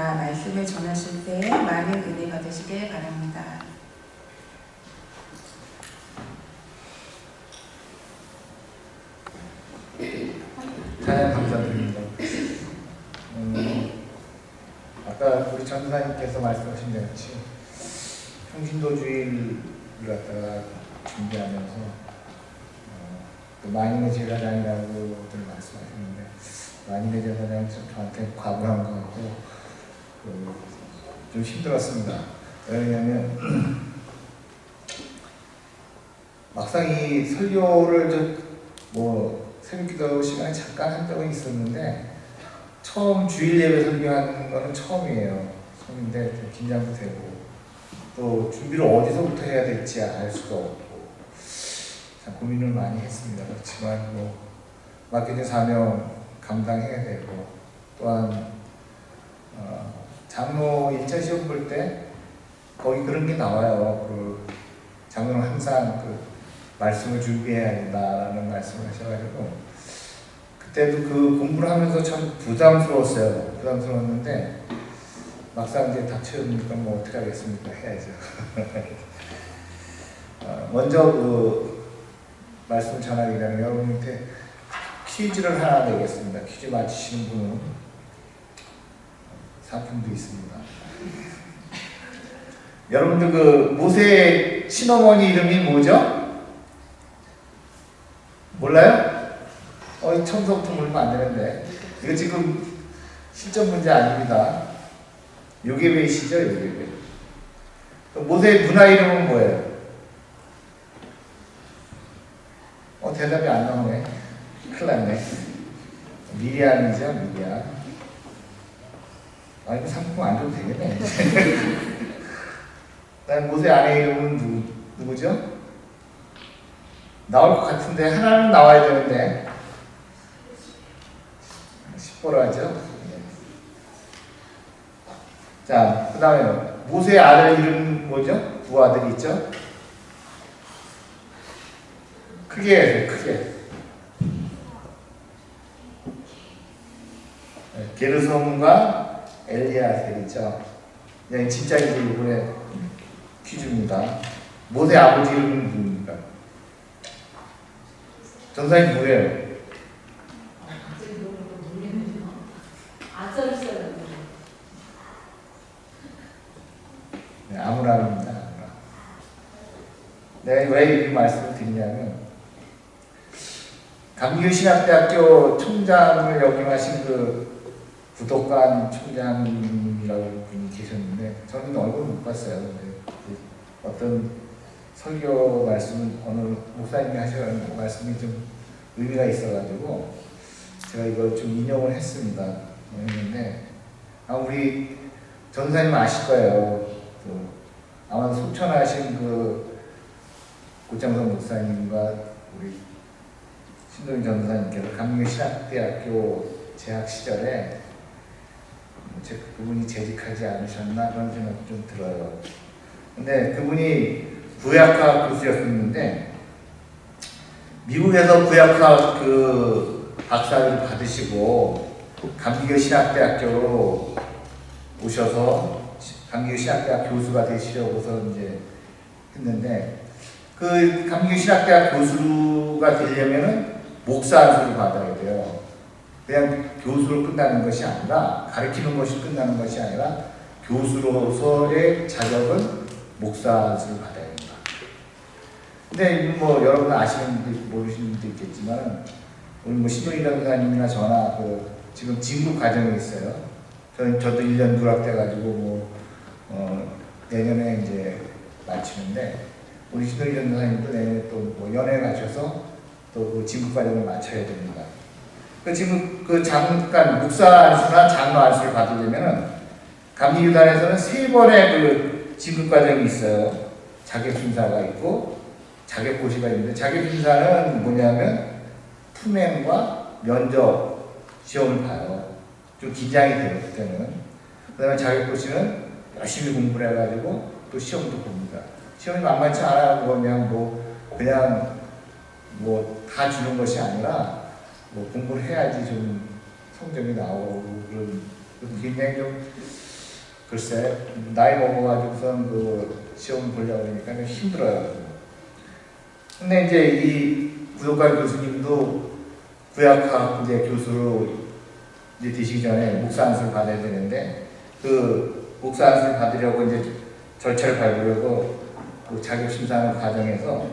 바랍니다. 말씀을 전하실 때 많은 은혜 받으시길 바랍니다. 찬양 감사드립니다. 아까 우리 전사님께서 말씀하신 것 같이 평신도주의를 갖다가 준비하면서 또 만인의 제사장이라고들 말씀하셨는데 만인의 제사장이 저한테 과분한 것 같고 좀 힘들었습니다. 왜냐하면 막상 이 설교를 새벽기도 시간에 잠깐 한 적은 있었는데 처음 주일 예배 설교하는 거는 처음이에요. 처음인데 좀 긴장도 되고 또 준비를 어디서부터 해야 될지 알 수도 없고 참 고민을 많이 했습니다. 그렇지만 맡겨진 사명 감당해야 되고 또한 장로 1차 시험 볼 때 거기 그런 게 나와요. 장로는 항상 말씀을 준비해야 된다라는 말씀을 하셔가지고 그때도 그 공부를 하면서 참 부담스러웠어요. 부담스러웠는데 막상 이제 닥쳐오니까 어떻게 하겠습니까? 해야죠. 먼저 말씀 전하기 전에 여러분한테 퀴즈를 하나 내겠습니다. 퀴즈 맞히시는 분은 상품도 있습니다. 여러분들 모세의 친어머니 이름이 뭐죠? 몰라요? 처음부터 물으면 안 되는데. 이거 지금 실전 문제 아닙니다. 요게벳이죠, 요게벳. 모세의 누나 이름은 뭐예요? 대답이 안 나오네. 큰일 났네. 미리암이죠, 미리암. 이거 상품 안 줘도 되겠네. 그다음 모세 아내 이름은 누구죠? 나올 것 같은데 하나는 나와야 되는데 10보로 하죠. 자, 그 다음에 모세의 아들 이름 뭐죠? 두 아들이 있죠? 크게 해야죠. 크게. 게르솜과 엘리아셀이죠. 진짜 이제 이번에 퀴즈입니다. 모세 아버지 이름은 누굽니까? 전사님 뭐예요? 네, 아므람입니다. 아므람. 내가 왜 이 말씀을 드리냐면 감리교신학대학교 총장을 역임하신 부덕관 총장이라고 분이 계셨는데 저는 얼굴 못 봤어요. 근데 어떤 설교 말씀은 어느 목사님이 하시는 말씀이 좀 의미가 있어가지고 제가 이걸 좀 인용을 했습니다. 했는데 우리 전사님 아실 거예요. 아마 속천하신 고창성 목사님과 우리 신동희 전사님께서 감리교신학대학교 재학 시절에 그분이 재직하지 않으셨나 그런 생각이 좀 들어요. 근데 그분이 구약학 교수였었는데 미국에서 구약학 박사를 받으시고 감리교신학대학교로 오셔서 감리교신학대학 교수가 되시려고서 이제 했는데 감리교신학대학 교수가 되려면은 목사 안수를 받아야 돼요. 그냥 교수로 끝나는 것이 아니라 가르치는 것이 끝나는 것이 아니라 교수로서의 자격은 목사 안수를 받아야 된다. 근데 여러분 아시는 분도 모르시는 분도 있겠지만 우리 신동희 전사님이나 저나 지금 진급 과정에 있어요. 저도 1년 누락돼가지고 내년에 이제 마치는데 우리 신동희 전사님도 내년에 또 연애에 가셔서 또 진급 과정을 마쳐야 됩니다. 지금 잠깐 목사 안수나 장로 안수를 받으려면은 감리교단에서는 3번의 진급 과정이 있어요. 자격심사가 있고 자격고시가 있는데 자격심사는 뭐냐면 품행과 면접 시험을 봐요. 좀 긴장이 돼요, 그때는. 그 다음에 자격고시는 열심히 공부를 해가지고 또 시험도 봅니다. 시험이 만만치 않아요. 그냥 다 주는 것이 아니라 공부를 해야지 좀 성적이 나오고 그런 굉장히 좀 글쎄 나이 먹어가지고선 그 시험 보려고 하니까 힘들어요. 근데 이제 이 구독관 교수님도 구약학부대 교수로 이제 되시기 전에 목사 안수를 받아야 되는데 그 목사 안수를 받으려고 이제 절차를 밟으려고 그 자격 심사하는 과정에서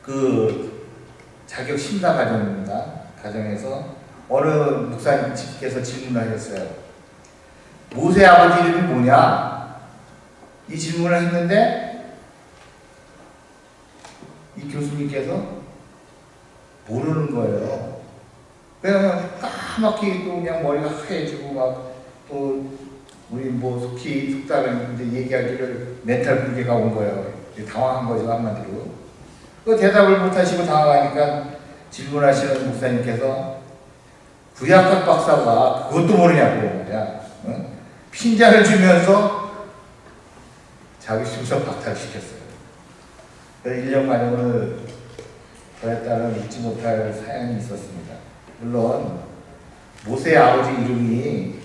그 자격 심사 과정에서 어느 목사님께서 질문을 하셨어요. 모세 아버지 이름이 뭐냐? 이 질문을 했는데 이 교수님께서 모르는 거예요. 그냥 까맣게 또 그냥 머리가 하얘지고 막 또 우리 뭐 속다른 이제 얘기하기를 멘탈 붕괴가 온 거예요. 당황한 거죠, 한마디로. 그 대답을 못하시고 당황하니까 질문하시는 목사님께서 구약학 박사가 그것도 모르냐고 말이야. 응? 핀잔을 주면서 자기 심사 박탈시켰어요. 그래서 1년 과정을 저에 따른 잊지 못할 사연이 있었습니다. 물론 모세의 아버지 이름이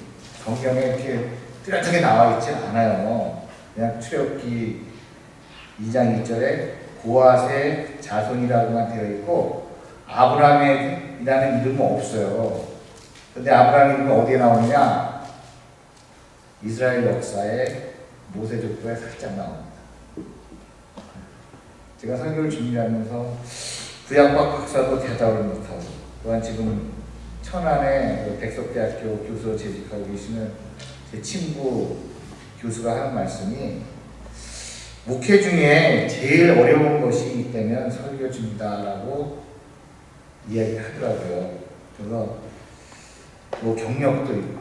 성경에 이렇게 뚜렷하게 나와 있지 않아요. 그냥 출애굽기 2장 2절에 고앗의 자손이라고만 되어 있고 아브라함이라는 이름은 없어요. 근데 아브라함 이름은 어디에 나오느냐? 이스라엘 역사에 모세족보에 살짝 나옵니다. 제가 설교를 준비하면서 구약학 박사도 대답을 못하고 또한 지금 천안에 백석대학교 교수로 재직하고 계시는 제 친구 교수가 하는 말씀이 목회 중에 제일 어려운 것이 있다면 설교 중이다라고 이야기를 하더라고요. 그래서 뭐 경력도 있고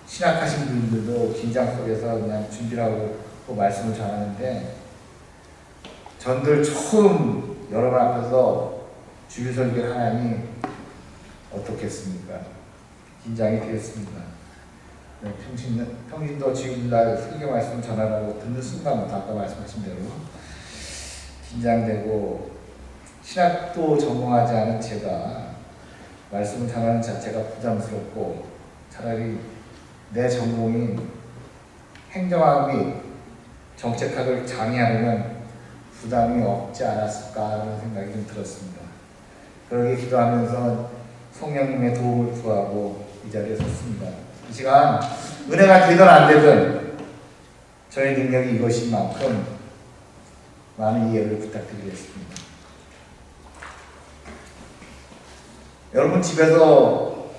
신학하신 분들도 긴장 속에서 그냥 준비를 하고 말씀을 전하는데 전들 처음 여러분 앞에서 주일 설교를 하나니 어떻겠습니까? 긴장이 되었습니다. 평신도 주일날 설교 말씀 전하라고 듣는 순간부터 아까 말씀하신 대로 긴장되고 신학도 전공하지 않은 제가 말씀을 전하는 자체가 부담스럽고 차라리 내 전공인 행정학 및 정책학을 장애하려면 부담이 없지 않았을까 하는 생각이 좀 들었습니다. 그러게 기도하면서 성령님의 도움을 구하고 이 자리에 섰습니다. 이 시간 은혜가 되든 안 되든 저의 능력이 이것인 만큼 많은 이해를 부탁드리겠습니다. 여러분 집에서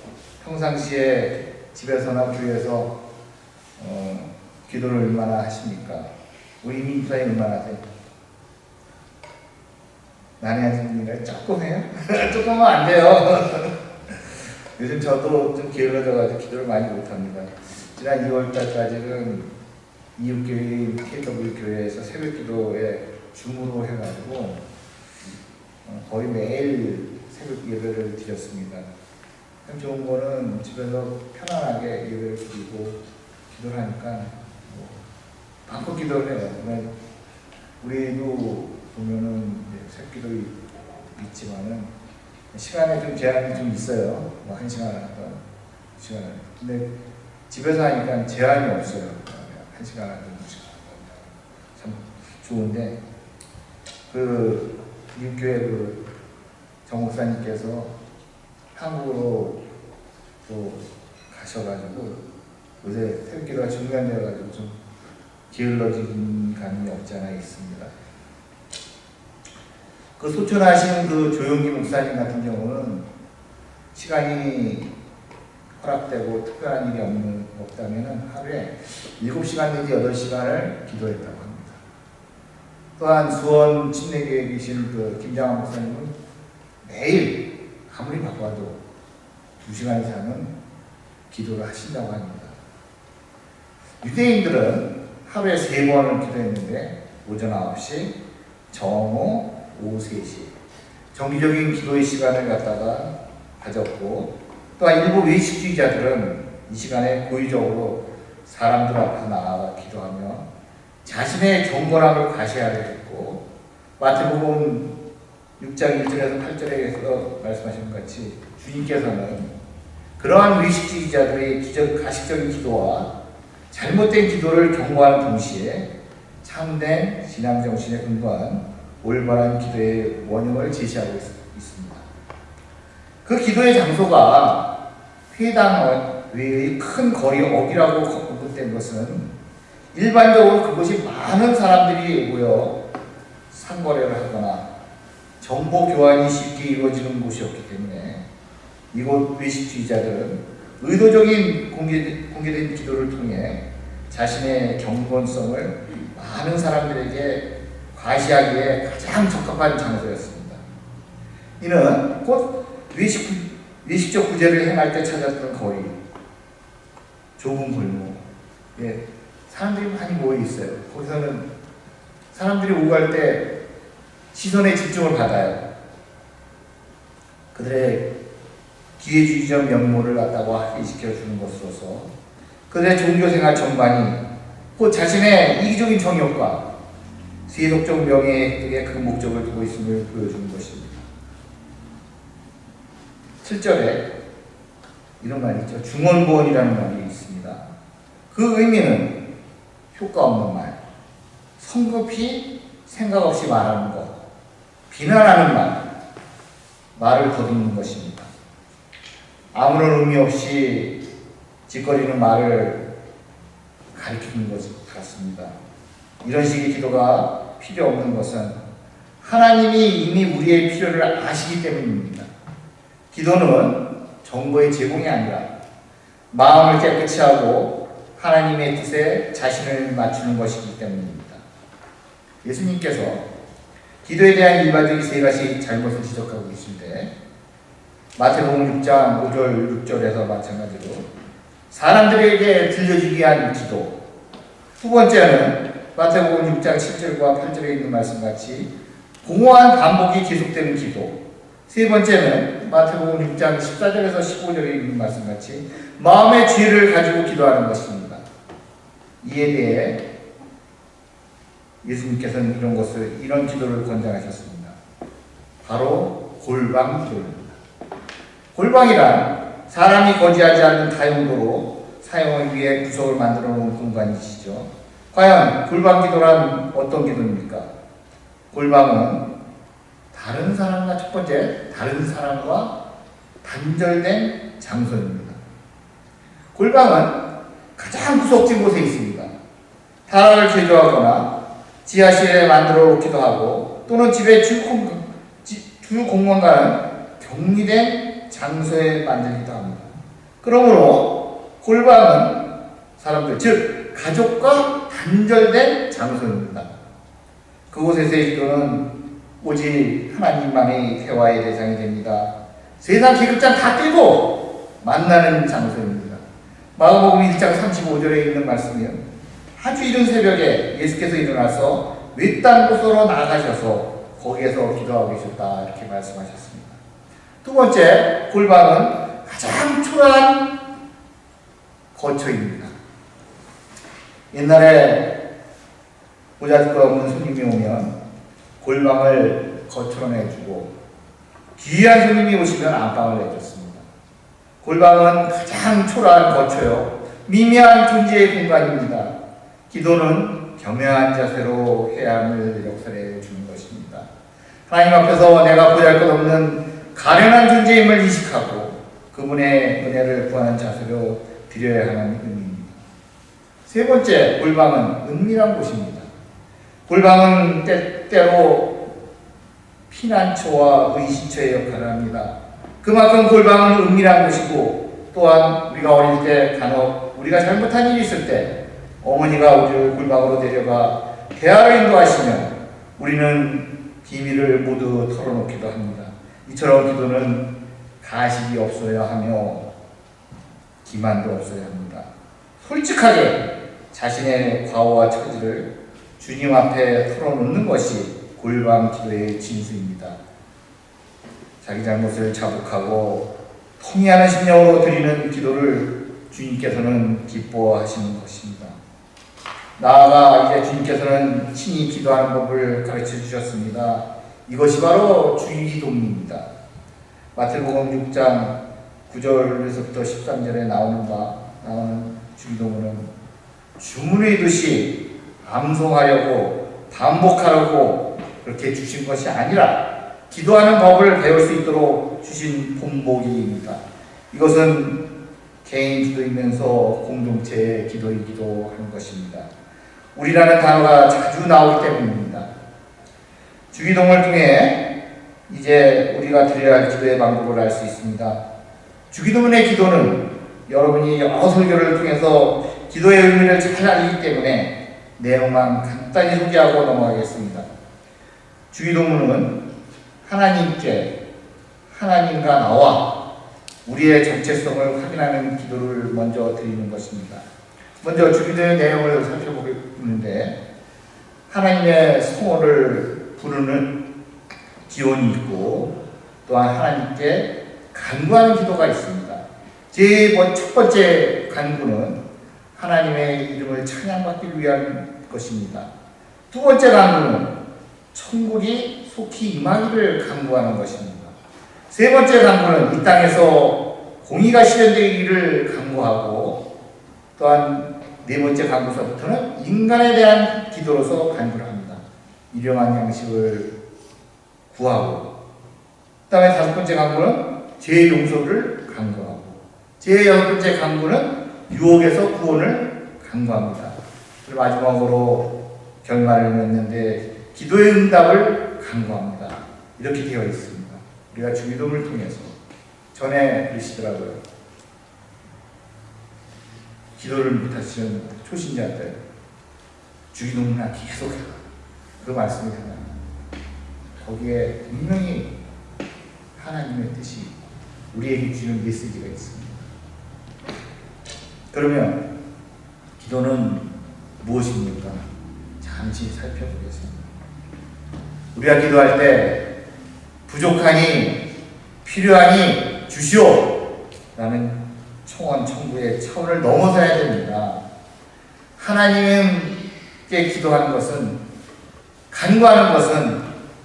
평상시에 집에서나 교회에서 기도를 얼마나 하십니까? 우리 민주사님 얼마나 하세요? 난해하십니까? 조금 해요? 조금 하면 안 돼요. 요즘 저도 좀 게을러져가지고 기도를 많이 못합니다. 지난 2월달까지는 이웃교회인 KW교회에서 새벽기도에 줌으로 해가지고 거의 매일 새벽 예배를 드렸습니다. 참 좋은 거는 집에서 편안하게 예배를 드리고 기도를 하니까 마음껏 기도를 해요. 우리도 보면은 새벽기도 있지만은 시간에 좀 제한이 좀 있어요. 뭐 1시간 하던 시간을. 근데 집에서 하니까 제한이 없어요. 1시간 하던 2시간 하던 참 좋은데 그 미국교회 그 정목사님께서 한국으로 또 가셔가지고 요새 새벽기도가 중단되어가지고 좀 게을러진 감이 없지 않아 있습니다. 그 소천하신 그 조용기 목사님 같은 경우는 시간이 허락되고 특별한 일이 없다면 하루에 7시간 내지 8시간을 기도했다고 합니다. 또한 수원 침례교회에 계신 그 김장환 목사님은 매일 아무리 바빠도 2시간 이상은 기도를 하신다고 합니다. 유대인들은 하루에 3번을 기도했는데 오전 9시, 정오, 오후 3시 정기적인 기도의 시간을 갖다가 가졌고 또한 일부 외식주의자들은 이 시간에 고의적으로 사람들 앞에 나아가 기도하며 자신의 경건함을 과시하려 했고 마태복음 6장 1절에서 8절에서 말씀하신 것 같이 주님께서는 그러한 의식주의자들의 가식적인 기도와 잘못된 기도를 경고하는 동시에 참된 신앙정신에 근거한 올바른 기도의 원형을 제시하고 있습니다. 그 기도의 장소가 회당 외의 큰 거리 어기라고 언급된 것은 일반적으로 그곳이 많은 사람들이 모여 상거래를 하거나 정보 교환이 쉽게 이루어지는 곳이었기 때문에 이곳 외식주의자들은 의도적인 공개된 기도를 통해 자신의 경건성을 많은 사람들에게 과시하기에 가장 적합한 장소였습니다. 이는 곧 외식적 구제를 행할 때 찾았던 거리, 좁은 골목, 사람들이 많이 모여 있어요. 거기서는 사람들이 오갈 때 시선의 집중을 받아요. 그들의 기회주의적 면모를 갖다가 확인시켜 주는 것으로서 그들의 종교생활 전반이 곧 자신의 이기적인 정욕과 세속적 명예 획득에 그 목적을 두고 있음을 보여주는 것입니다. 7절에 이런 말이 있죠. 중언부언이라는 말이 있습니다. 그 의미는 효과 없는 말, 성급히 생각 없이 말하는 것, 비난하는 말을 더듬는 것입니다. 아무런 의미 없이 짓거리는 말을 가리키는 것 같습니다. 이런 식의 기도가 필요 없는 것은 하나님이 이미 우리의 필요를 아시기 때문입니다. 기도는 정보의 제공이 아니라 마음을 깨끗이 하고 하나님의 뜻에 자신을 맞추는 것이기 때문입니다. 예수님께서 기도에 대한 일반적인 세 가지 잘못을 지적하고 계신데 마태복음 6장 5절 6절에서 마찬가지로 사람들에게 들려주기 위한 기도, 두 번째는 마태복음 6장 7절과 8절에 있는 말씀같이 공허한 반복이 계속되는 기도, 세 번째는 마태복음 6장 14절에서 15절에 있는 말씀같이 마음의 죄를 가지고 기도하는 것입니다. 이에 대해 예수님께서는 이런 기도를 권장하셨습니다. 바로 골방 기도입니다. 골방이란 사람이 거주하지 않는 다용도로 사용을 위해 구석을 만들어 놓은 공간이시죠. 과연 골방 기도란 어떤 기도입니까? 골방은 첫 번째, 다른 사람과 단절된 장소입니다. 골방은 가장 구석진 곳에 있습니다. 타락을 제조하거나 지하실에 만들어 놓기도 하고 또는 집의 주 공간과는 격리된 장소에 만들기도 합니다. 그러므로 골방은 사람들, 즉 가족과 단절된 장소입니다. 그곳에서의 기도는 오직 하나님만의 대화의 대상이 됩니다. 세상 계급장 다 뛰고 만나는 장소입니다. 마가복음 1장 35절에 있는 말씀이요. 아주 이른 새벽에 예수께서 일어나서 외딴 곳으로 나가셔서 거기에서 기도하고 계셨다 이렇게 말씀하셨습니다. 두 번째, 골방은 가장 초라한 거처입니다. 옛날에 보잘것없는 손님이 오면 골방을 거처로 내주고 귀한 손님이 오시면 안방을 내줬습니다. 골방은 가장 초라한 거처요, 미미한 존재의 공간입니다. 기도는 겸허한 자세로 해야 함을 역설해 주는 것입니다. 하나님 앞에서 내가 보잘것없는 가련한 존재임을 인식하고 그분의 은혜를 구하는 자세로 드려야 하는 의미입니다. 세 번째, 골방은 은밀한 곳입니다. 골방은 때로 피난처와 의식처의 역할을 합니다. 그만큼 골방은 은밀한 곳이고 또한 우리가 어릴 때 간혹 우리가 잘못한 일이 있을 때 어머니가 우리를 골방으로 데려가 대화를 인도하시면 우리는 비밀을 모두 털어놓기도 합니다. 이처럼 기도는 가식이 없어야 하며 기만도 없어야 합니다. 솔직하게 자신의 과오와 처지를 주님 앞에 털어놓는 것이 골방 기도의 진수입니다. 자기 잘못을 자복하고 통회하는 심령으로 드리는 기도를 주님께서는 기뻐하시는 것입니다. 나아가 이제 주님께서는 친히 기도하는 법을 가르쳐 주셨습니다. 이것이 바로 주기도문입니다. 마태복음 6장 9절에서부터 13절에 나오는 주기도문은 주문이듯이 암송하려고 반복하려고 그렇게 주신 것이 아니라 기도하는 법을 배울 수 있도록 주신 본보기입니다. 이것은 개인 기도이면서 공동체의 기도이기도 한 것입니다. 우리라는 단어가 자주 나오기 때문입니다. 주기도문을 통해 이제 우리가 드려야 할 기도의 방법을 알 수 있습니다. 주기도문의 기도는 여러분이 여러 설교를 통해서 기도의 의미를 잘 알기 때문에 내용만 간단히 소개하고 넘어가겠습니다. 주기도문은 하나님과 나와 우리의 정체성을 확인하는 기도를 먼저 드리는 것입니다. 먼저 주기도의 내용을 살펴보겠는데, 하나님의 성호를 부르는 기원이 있고, 또한 하나님께 간구하는 기도가 있습니다. 첫 번째 간구는 하나님의 이름을 찬양받기 위한 것입니다. 두 번째 간구는 천국이 속히 임하기를 간구하는 것입니다. 세 번째 간구는 이 땅에서 공의가 실현되기를 간구하고, 또한 네 번째 간구서부터는 인간에 대한 기도로서 간구를 합니다. 일용할 양식을 구하고, 그 다음에 다섯 번째 간구는 죄의 용서를 간구하고, 제 여섯 번째 간구는 유혹에서 구원을 간구합니다. 그리고 마지막으로 결말을 맺는데 기도의 응답을 간구합니다. 이렇게 되어 있습니다. 우리가 주기도문을 통해서 전에 그러시더라고요. 기도를 못하시는 초신자들 주기도문을 계속 그 말씀이 하나 거기에 분명히 하나님의 뜻이 우리에게 주는 메시지가 있습니다. 그러면 기도는 무엇입니까? 잠시 살펴보겠습니다. 우리가 기도할 때 부족하니 필요하니 주시오 라는 청원 청구의 차원을 넘어서야 됩니다. 하나님께 기도하는 것은, 간구하는 것은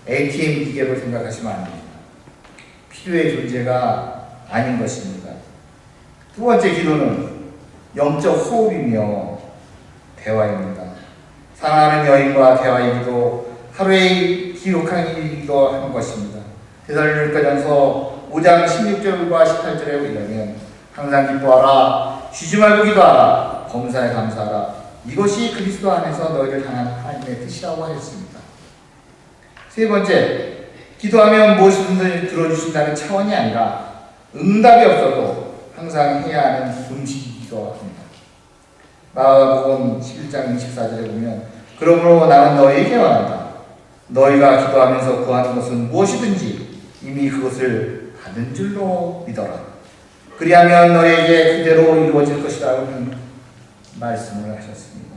ATM 기계로 생각하시면 안 됩니다. 필요의 존재가 아닌 것입니다. 두 번째 기도는 영적 호흡이며 대화입니다. 사랑하는 여인과 대화의 기도, 하루에 기록한 일이기도 하는 것입니다. 데살로니가전서 5장 16절과 18절에 보면 항상 기뻐하라, 쉬지 말고 기도하라, 범사에 감사하라, 이것이 그리스도 안에서 너희를 향한 하나님의 뜻이라고 하였습니다. 세 번째, 기도하면 무엇이든지 들어주신다는 차원이 아니라 응답이 없어도 항상 해야 하는 음식이기도 합니다. 마가복음 11장 24절에 보면 그러므로 나는 너희에게 말한다. 너희가 기도하면서 구하는 것은 무엇이든지 이미 그것을 받은 줄로 믿어라. 그리하면 너희에게 그대로 이루어질 것이라는 말씀을 하셨습니다.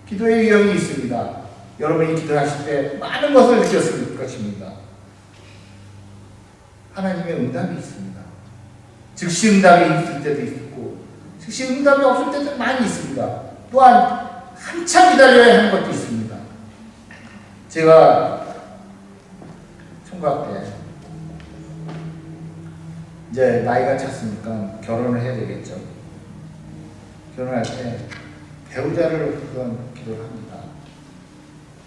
기도의 유형이 있습니다. 여러분이 기도하실 때 많은 것을 느꼈을 것입니다. 하나님의 응답이 있습니다. 즉시 응답이 있을 때도 있고 즉시 응답이 없을 때도 많이 있습니다. 또한 한참 기다려야 하는 것도 있습니다. 제가 총각 때 이제 나이가 찼으니까 결혼을 해야 되겠죠. 결혼할 때 배우자를 그런 기도를 합니다.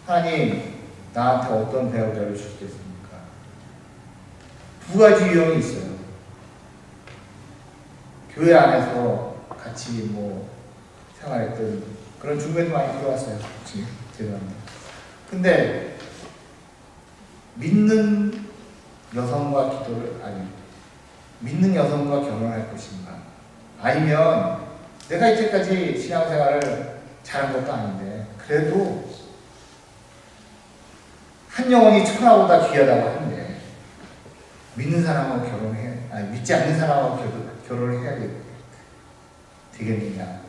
하나님, 나한테 어떤 배우자를 주시겠습니까? 두 가지 유형이 있어요. 교회 안에서 같이 생활했던 그런 중매도 많이 들어왔어요. 죄송합니다. 근데 믿는 여성과 믿는 여성과 결혼할 것인가? 아니면 내가 이제까지 신앙생활을 잘한 것도 아닌데 그래도 한 영혼이 천하보다 귀하다고 하는데 믿는 사람하고 믿지 않는 사람하고 결혼을 해야 되겠느냐?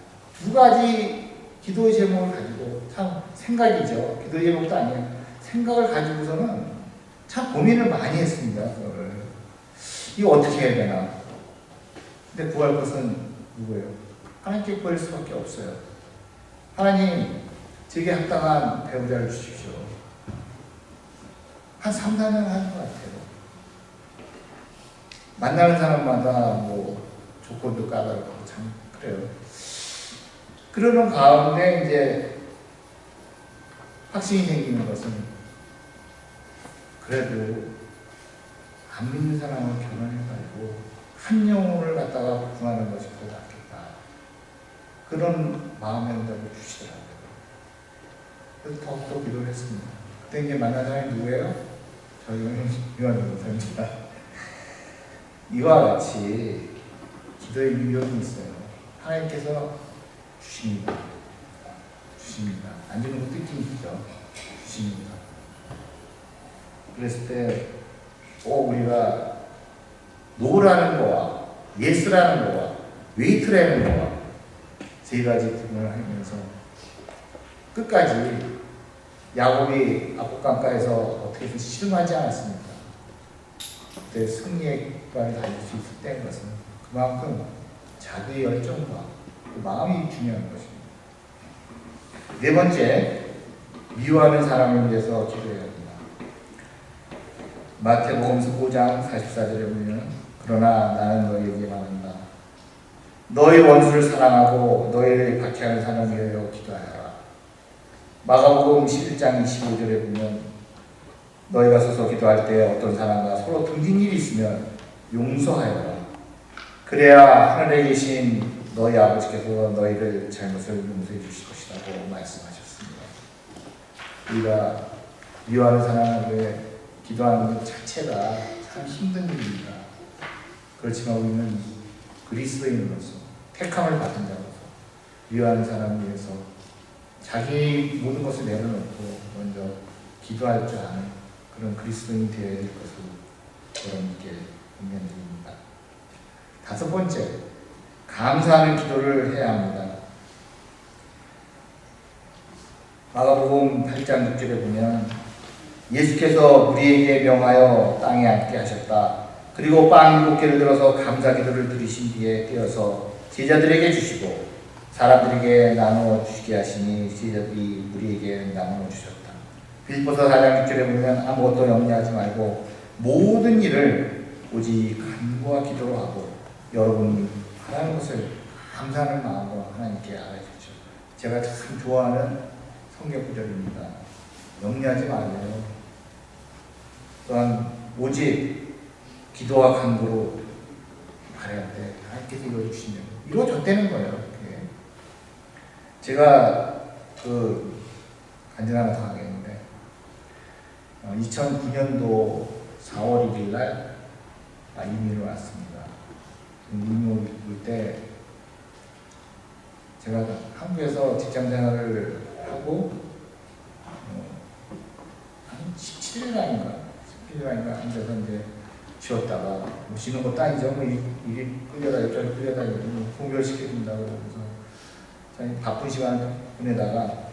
두 가지 기도의 제목을 가지고 참 생각이죠. 기도의 제목도 아니에요. 생각을 가지고서는 참 고민을 많이 했습니다. 그거를. 이거 어떻게 해야 되나? 근데 구할 것은 누구예요? 하나님께 구할 수밖에 없어요. 하나님, 제게 합당한 배우자를 주십시오. 한 3, 4년 하는 것 같아요. 만나는 사람마다 뭐 조건도 까다롭고 참 그래요. 그러는 가운데 이제 확신이 생기는 것은 그래도 안 믿는 사람을 결혼해가지고 한 영혼을 갖다가 구하는 것이 더 낫겠다. 그런 마음의 응답을 주시더라고요. 그래서 더욱더 기도를 했습니다. 그때 이제 만난 사람이 누구예요? 저희 유한 변호사입니다. 이와 같이 기도의 유형이 있어요. 하나님께서 주십니다. 주십니다. 안 주는 것도 있긴 있죠. 주십니다. 그랬을 때 우리가 노라는 거와 예스라는 거와 웨이트라는 거와 세 가지 구분을 하면서 끝까지 야곱이 압곡강가에서 어떻게 해서 실험하지 않았습니까? 그때 승리의 깃발을 달릴 수 있었다는 것은 그만큼 자기의 열정과 그 마음이 중요한 것입니다. 네 번째, 미워하는 사람을 위해서 기도해야 합니다. 마태복음 5장 44절에 보면 그러나 나는 너희에게 말한다. 너희 원수를 사랑하고 너희를 박해하는 사람을 위하여 기도하여라. 마가복음 11장 25절에 보면 너희가 서서 기도할 때 어떤 사람과 서로 등진 일이 있으면 용서하여라. 그래야 하늘에 계신 너희 아버지께서 너희를 잘못을 용서해 주실 것이라고 말씀하셨습니다. 우리가 미워하는 사람을 위해 기도하는 것 자체가 참 힘든 일입니다. 그렇지만 우리는 그리스도인으로서 택함을 받은 자로서 미워하는 사람을 위해서 자기 모든 것을 내려놓고 먼저 기도할 줄 아는 그런 그리스도인이 되어야 될 것을 여러분께 권면드립니다. 다섯 번째, 감사하는 기도를 해야 합니다. 마가복음 8장 6절에 보면 예수께서 우리에게 명하여 땅에 앉게 하셨다. 그리고 빵 7개를 들어서 감사 기도를 드리신 뒤에 떼어서 제자들에게 주시고 사람들에게 나누어 주시게 하시니 제자들이 우리에게 나누어 주셨다. 빌립보서 4장 6절에 보면 아무것도 염려하지 말고 모든 일을 오직 간구와 기도로 하고 여러분이 바라는 것을 감사하는 마음으로 하나님께 알아주십시오. 제가 참 좋아하는 성경 구절입니다. 염려하지 말아요. 또한 오직 기도와 간구로 바라야 돼. 하나님께서 이루어주시면 이루어졌다는 거예요. 그게. 제가 간증 하나 더 하겠는데 2009년도 4월 1일 날 이민을 왔습니다. 이민 올 때 제가 한국에서 직장 생활을 하고 한 17일 아닌가 앉아서 이제 쉬었다가 뭐 쉬는 것도 아니죠. 뭐 일이 끌려다 옆자리 끌려다 공별시켜준다고 그래서 바쁜 시간 보내다가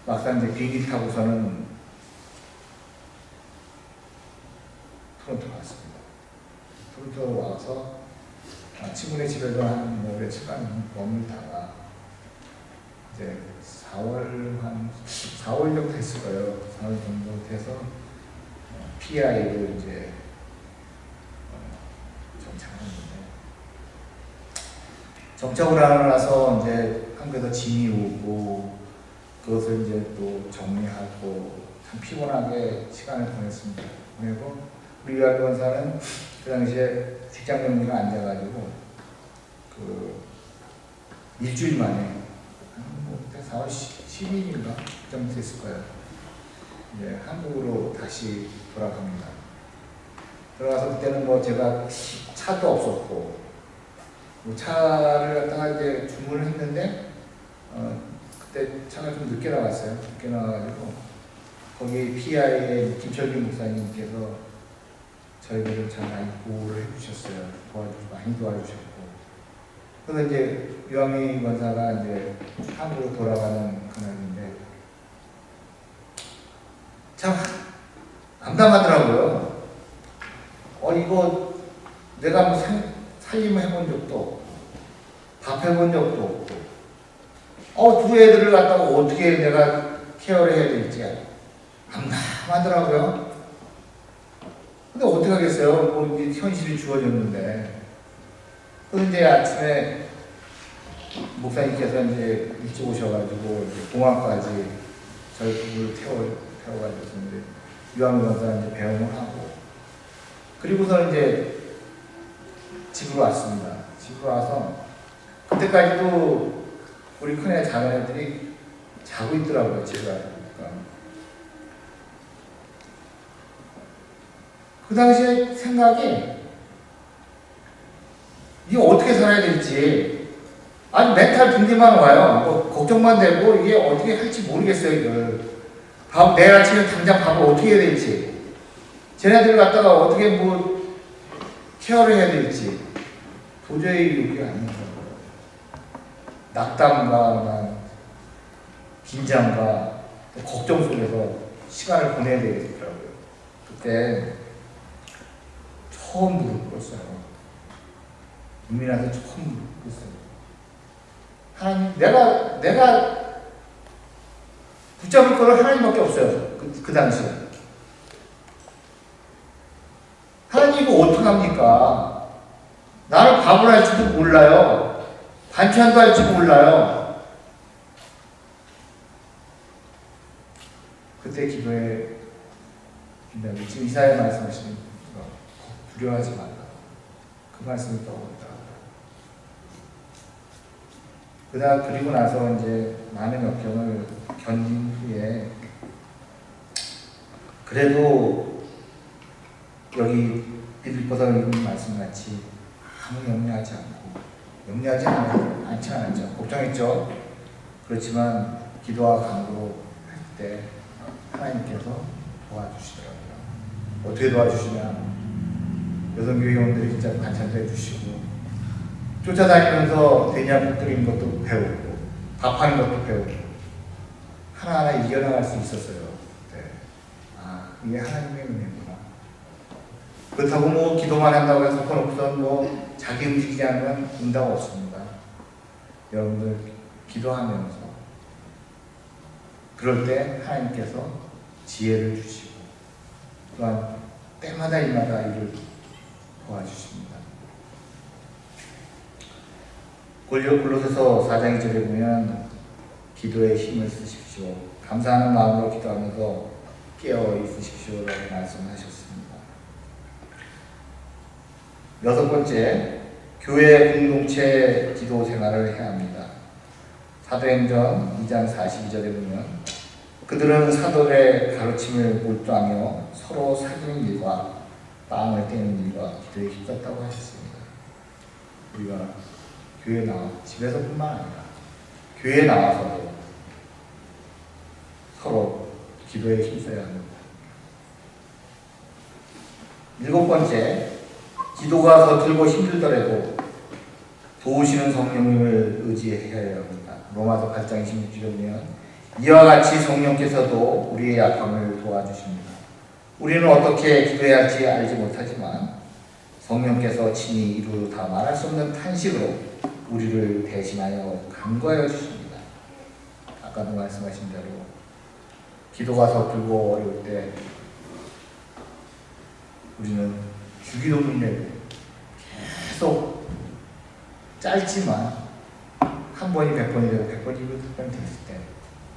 막상 이제 비행기 타고서는 토론토로 왔습니다. 토론토로 와서 친구네 집에도 한 며칠간 머물다가 이제 4월 정도 됐을 거예요. 4월 정도 돼서 PI를 이제 정착을 하고 나서 이제 한국에서 짐이 오고 그것을 이제 또 정리하고 참 피곤하게 시간을 보냈습니다. 보내고 우리 유학원사는 그 당시에 직장 정리가 안 돼가지고 일주일 만에 4월 10일인가 정도 됐을 거예요. 이제 한국으로 다시 돌아갑니다. 들어가서 그때는 뭐 제가 차도 없었고 뭐 차를 갖다가 이제 주문을 했는데 그때 차가 좀 늦게 나왔어요. 늦게 나와가지고 거기 PI의 김철규 목사님께서 저희들을 잘 많이 보호를 해주셨어요. 많이 도와주셨고. 그래서 이제 유학민 권사가 이제 한국으로 돌아가는 그날인데 참 암담하더라고요. 이거 내가 뭐 살림을 해본 적도 없고 밥 해본 적도 없고 두 애들을 갖다가 어떻게 내가 케어를 해야 될지 암담하더라고요. 근데 어떻게 하겠어요? 뭐 이제 현실이 주어졌는데. 그래서 이제 아침에 목사님께서 이제 일찍 오셔가지고 이제 공항까지 저희 부부를 태워가지고 이제 유아무원사 이제 배웅을 하고, 그리고서 이제 집으로 왔습니다. 집으로 와서 그때까지도 우리 큰애 작은애들이 자고 있더라고요. 집에 가니까. 그 당시에 생각이 이게 어떻게 살아야 될지, 아니 멘탈 붕괴만 와요. 뭐 걱정만 되고 이게 어떻게 할지 모르겠어요. 이걸 내일 아침에 당장 밥을 어떻게 해야 될지, 쟤네들 갖다가 어떻게 뭐 케어를 해야 될지 도저히 이게 아니더라고요. 낙담과 긴장과 걱정 속에서 시간을 보내야 되겠더라고요. 그때 처음 무릎 꿇었어요. 국민한테 처음 무릎 꿇었어요. 하나님, 내가 붙잡을 거는 하나님밖에 없어요. 그 당시에. 하나님 이거 어떡합니까? 나는 밥을 할지도 몰라요. 반찬도 할지도 몰라요. 그때 기도에 지금 이사야 말씀하시는 두려워하지 말라. 그 말씀이 떠오른다. 그리고 나서 이제 많은 역경을 견딘 후에 그래도 여기 빌립보서 읽은 말씀같이 아무 염려하지 않고, 염려하지 않지 않았죠. 걱정했죠. 그렇지만 기도와 간구로 할 때 하나님께서 도와주시더라고요. 어떻게 도와주시냐? 여성교회 회원들이 진짜 반찬도 해주시고, 쫓아다니면서 대냐국 끓이는 것도 배우고, 밥하는 것도 배우고, 하나하나 이겨나갈 수 있었어요. 네. 아, 이게 하나님의 은혜구나. 그렇다고 뭐 기도만 한다고 해서 덮어놓고선 뭐 자기 움직이지 않으면 응답 없습니다. 여러분들 기도하면서 그럴 때 하나님께서 지혜를 주시고, 또한 때마다 이마다 일을 도와주십니다. 골로새서 4장 2절에 보면 기도에 힘을 쓰십시오. 감사하는 마음으로 기도하면서 깨어 있으십시오라고 말씀하셨습니다. 6번째, 교회 공동체 기도 생활을 해야 합니다. 사도행전 2장 42절에 보면 그들은 사도의 가르침을 몰두하며 서로 사귀는 일과 빵을 떼는 일과 기도에 힘썼다고 하셨습니다. 우리가 교회에 나와, 집에서뿐만 아니라 교회에 나와서도 서로 기도에 힘써야 합니다. 7번째, 기도가 서툴고 힘들더라도 도우시는 성령님을 의지해야 합니다. 로마서 8장 26절에 보면 이와 같이 성령께서도 우리의 약함을 도와주십니다. 우리는 어떻게 기도해야 할지 알지 못하지만 성령께서 친히 이루 다 말할 수 없는 탄식으로 우리를 대신하여 간구하여 주십니다. 아까도 말씀하신 대로 기도가 서툴고 어려울 때 우리는 주기도문 내고 계속 짧지만 한 번이 100번이 되고 100번이 200번이 됐을 때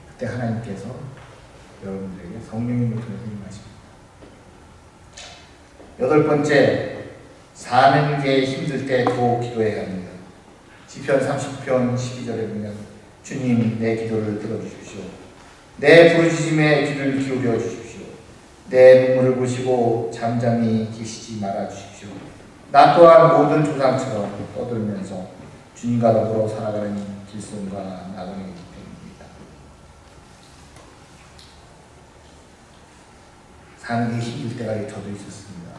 그때 하나님께서 여러분들에게 성령님을 통해서 임하십니다. 8번째, 사는 게 힘들 때 더 기도해야 합니다. 시편 30편 12절에 보면 주님 내 기도를 들어주십시오. 내 부르짖음에 귀를 기울여 주십시오. 내 눈물을 보시고 잠잠히 계시지 말아 주십시오. 나 또한 모든 조상처럼 떠들면서 주님과 더불어 살아가는 길손과 나그네이기 때문입니다. 사는 게 힘들 때가 저도 있었습니다.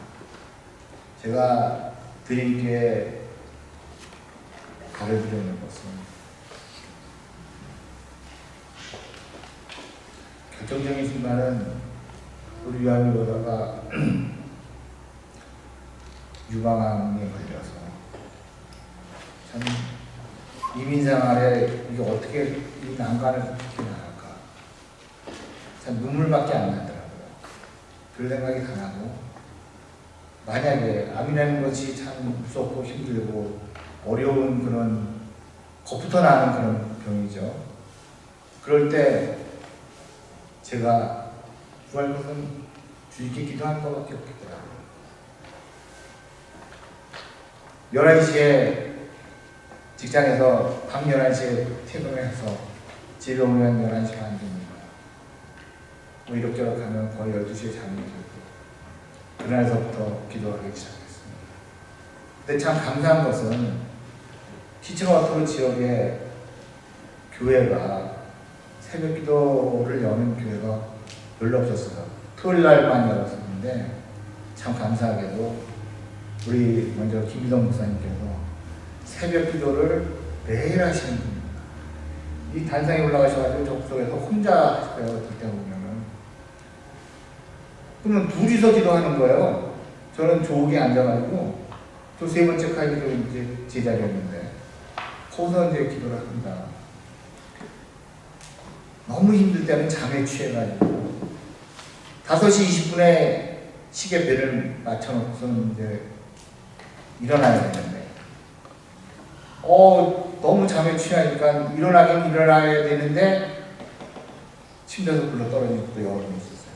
제가 드림교회 가르치려는 것은 결정적인 순간은 우리 유아미로다가 유방암에 걸려서 참 이민생활에 이게 어떻게 이 난관을 어떻게 나갈까 참 눈물밖에 안 나더라고요. 별 생각이 다 나고 만약에 암이라는 것이 참 무섭고 힘들고 어려운 그런 겁부터 나는 그런 병이죠. 그럴 때 제가 구할 것은 주님께 기도하는 것밖에 없겠더라고요. 11시에 직장에서 밤 11시에 퇴근을 해서 집에 오면 11시 반 됩니다. 뭐 이럭저럭 하면 거의 12시에 잠이 들고 그날서부터 기도하기 시작했습니다. 근데 참 감사한 것은 시청어토 지역에 교회가 새벽 기도를 여는 교회가 별로 없었어요. 토요일 날만 열었었는데 참 감사하게도 우리 먼저 김기동 목사님께서 새벽 기도를 매일 하시는 분입니다. 이 단상에 올라가셔가지고 접속에서 혼자 하셔요. 어떨 때 보면은. 그러면 둘이서 기도하는 거예요. 저는 조옥에 앉아가지고 또 세 번째 칼기도 이제 제자리였는데 거기서 이제 기도를 합니다. 너무 힘들 때는 잠에 취해가지고 5시 20분에 시계벨을 맞춰놓고서 이제 일어나야 되는데 너무 잠에 취하니까 일어나긴 일어나야 되는데 침대에서 불러 떨어지고 또 여러 번 있었어요.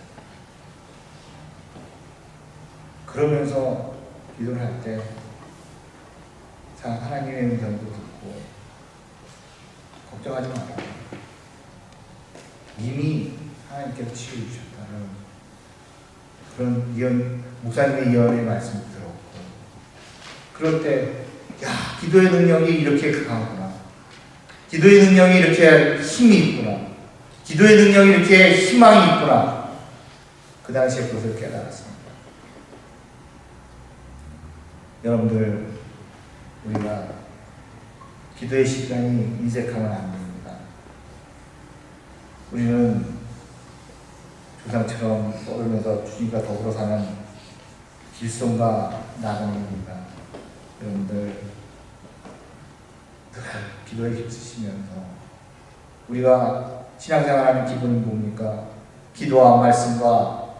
그러면서 기도를 할 때 자, 하나님의 음성도 듣고 걱정하지 마라. 이미 하나님께서 치유 주셨다는 그런 목사님의 예언의 말씀을 들었고 그럴 때 야, 기도의 능력이 이렇게 강하구나. 기도의 능력이 이렇게 힘이 있구나. 기도의 능력이 이렇게 희망이 있구나. 그 당시에 그것을 깨달았습니다. 여러분들, 우리가 기도의 시간이 인색하면 안 됩니다. 우리는 조상처럼 떠들면서 주님과 더불어 사는 길손과 나그네입니다. 여러분들 늘 기도에 힘쓰시면서 우리가 신앙생활하는 기분이 뭡니까? 기도와 말씀과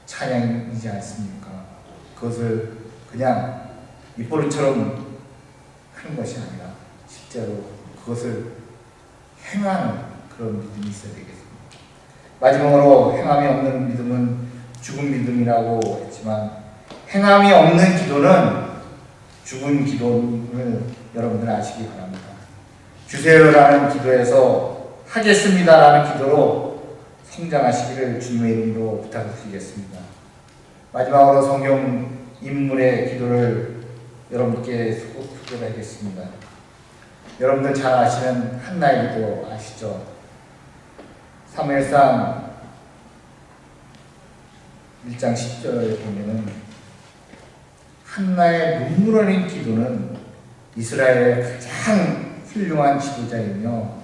찬양이지 않습니까? 그것을 그냥 입버릇처럼 하는 것이 아니라 실제로 그것을 행하는 그런 믿음이 있어야 되겠습니다. 마지막으로 행함이 없는 믿음은 죽은 믿음이라고 했지만 행함이 없는 기도는 죽은 기도를 여러분들 아시기 바랍니다. 주세요라는 기도에서 하겠습니다라는 기도로 성장하시기를 주님의 이름으로 부탁드리겠습니다. 마지막으로 성경 인물의 기도를 여러분께 소개하겠습니다. 여러분들 잘 아시는 한나의 기도 아시죠? 사무엘상 1장 10절에 보면은 한나의 눈물 흘린 기도는 이스라엘의 가장 훌륭한 지도자이며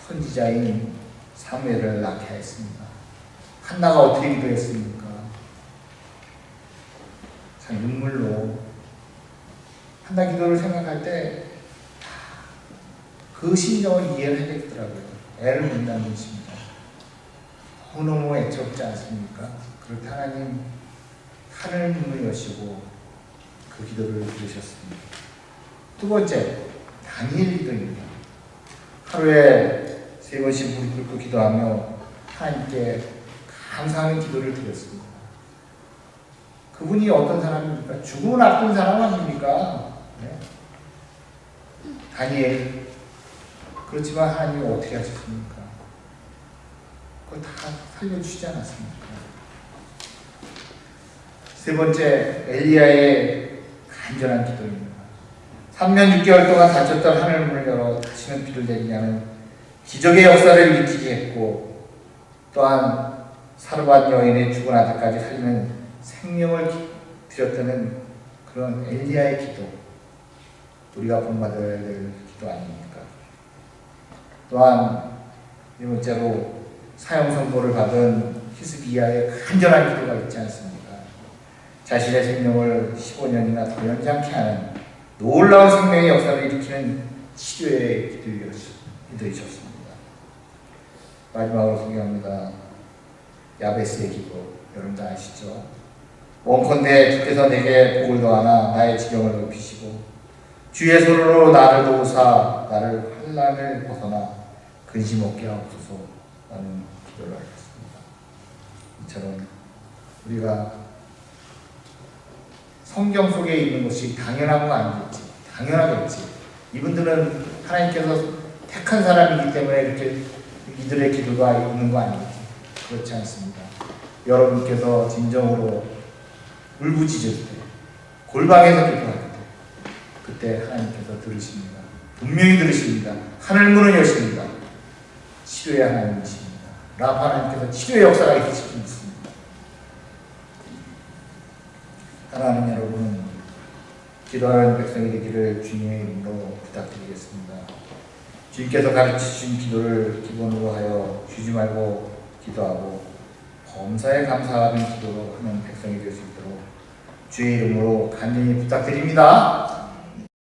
선지자인 사무엘을 낳게 하였습니다. 한나가 어떻게 기도했습니까? 참 눈물로 한나 기도를 생각할 때 그 심정을 이해를 하겠더라고요. 애를 못 낳는 것입니다. 너무너무 애처롭지 않습니까? 그럴 때 하나님 하늘 문을 여시고 그 기도를 들으셨습니다. 두 번째, 다니엘 기도입니다. 하루에 3번씩 무릎 꿇고 기도하며 하나님께 감사하는 기도를 드렸습니다. 그분이 어떤 사람입니까? 죽음을 앞둔 사람 아닙니까? 네? 다니엘. 그렇지만 하나님이 어떻게 하셨습니까? 그걸 다 살려주시지 않았습니까? 세 번째, 엘리야의 간절한 기도입니다. 3년 6개월 동안 닫혔던 하늘문을 열어 다시는 비를 내리게 하는 기적의 역사를 일으키게 했고 또한 사르밧 여인의 죽은 아들까지 살리는 생명을 드렸다는 그런 엘리야의 기도, 우리가 본받아야 될 기도 아닙니까? 또한 네 번째로 사형 선고를 받은 히스기야의 간절한 기도가 있지 않습니까? 자신의 생명을 15년이나 더 연장케 하는 놀라운 생명의 역사를 일으키는 치료의 기도이셨습니다. 마지막으로 소개합니다. 야베스의 기도, 여러분도 아시죠? 원컨대 주께서 내게 복을 더하나 나의 지경을 넓히시고 주의 손으로 나를 도우사 나를 환난을 벗어나 근심 없게 하옵소서 라는 기도를 하겠습니다. 이처럼 우리가 성경 속에 있는 것이 당연한 거 아니겠지? 당연하겠지. 이분들은 하나님께서 택한 사람이기 때문에 이렇게 이들의 기도가 있는 거 아니겠지? 그렇지 않습니다. 여러분께서 진정으로 울부짖을 때, 골방에서 기도할 때, 그때 하나님께서 들으십니다. 분명히 들으십니다. 하늘문을 여십니다. 치료의 하나님이십니다. 라파 하나님께서 치료의 역사가 있으시고 있습니다. 사랑하는 여러분, 기도하는 백성이 되기를 주님의 이름으로 부탁드리겠습니다. 주님께서 가르치신 기도를 기본으로 하여 쉬지 말고 기도하고 범사에 감사하는 기도로 하는 백성이 될 수 있도록 주의 이름으로 간절히 부탁드립니다.